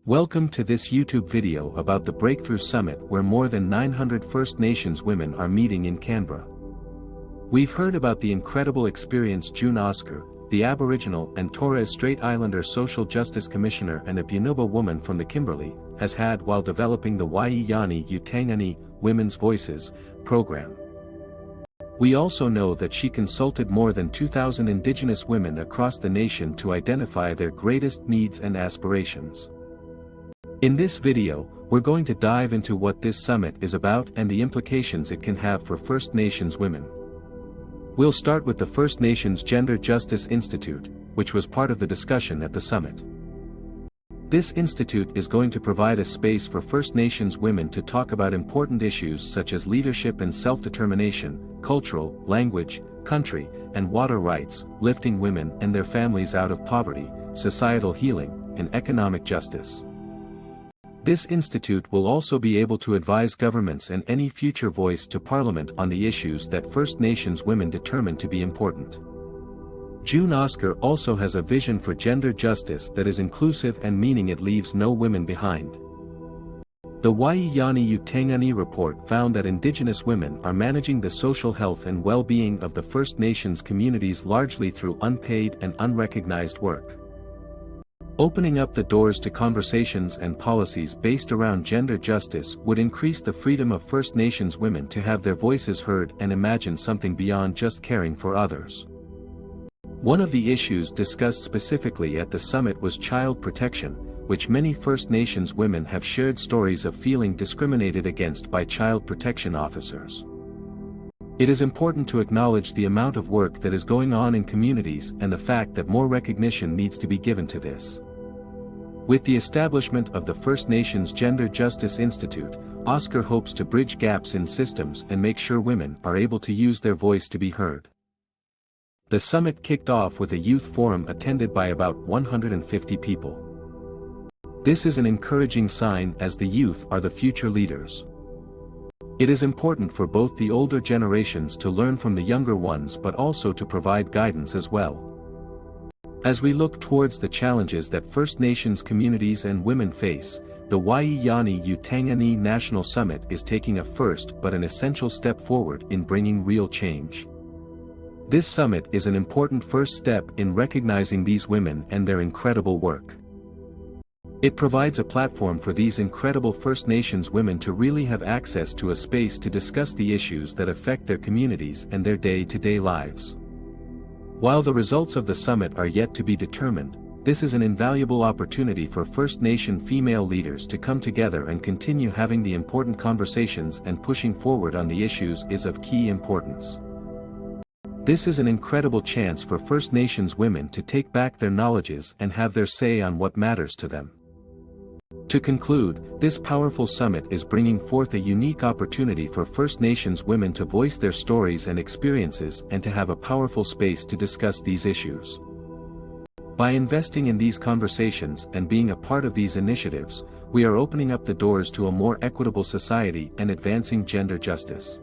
Welcome to this YouTube video about the Breakthrough Summit where more than 900 First Nations women are meeting in Canberra. We've heard about the incredible experience June Oscar, the Aboriginal and Torres Strait Islander Social Justice Commissioner and a Bunuba woman from the Kimberley, has had while developing the Waiyani Utangani Women's Voices program. We also know that she consulted more than 2,000 Indigenous women across the nation to identify their greatest needs and aspirations. In this video, we're going to dive into what this summit is about and the implications it can have for First Nations women. We'll start with the First Nations Gender Justice Institute, which was part of the discussion at the summit. This institute is going to provide a space for First Nations women to talk about important issues such as leadership and self-determination, cultural, language, country, and water rights, lifting women and their families out of poverty, societal healing, and economic justice. This institute will also be able to advise governments and any future voice to Parliament on the issues that First Nations women determine to be important. June Oscar also has a vision for gender justice that is inclusive and meaning it leaves no women behind. The Waiyani Utangani report found that Indigenous women are managing the social health and well-being of the First Nations communities largely through unpaid and unrecognized work. Opening up the doors to conversations and policies based around gender justice would increase the freedom of First Nations women to have their voices heard and imagine something beyond just caring for others. One of the issues discussed specifically at the summit was child protection, which many First Nations women have shared stories of feeling discriminated against by child protection officers. It is important to acknowledge the amount of work that is going on in communities and the fact that more recognition needs to be given to this. With the establishment of the First Nations Gender Justice Institute, Oscar hopes to bridge gaps in systems and make sure women are able to use their voice to be heard. The summit kicked off with a youth forum attended by about 150 people. This is an encouraging sign as the youth are the future leaders. It is important for both the older generations to learn from the younger ones but also to provide guidance as well. As we look towards the challenges that First Nations communities and women face, the Waiyani Utangani National Summit is taking a first but an essential step forward in bringing real change. This summit is an important first step in recognizing these women and their incredible work. It provides a platform for these incredible First Nations women to really have access to a space to discuss the issues that affect their communities and their day-to-day lives. While the results of the summit are yet to be determined, this is an invaluable opportunity for First Nation female leaders to come together and continue having the important conversations, and pushing forward on the issues is of key importance. This is an incredible chance for First Nations women to take back their knowledges and have their say on what matters to them. To conclude, this powerful summit is bringing forth a unique opportunity for First Nations women to voice their stories and experiences and to have a powerful space to discuss these issues. By investing in these conversations and being a part of these initiatives, we are opening up the doors to a more equitable society and advancing gender justice.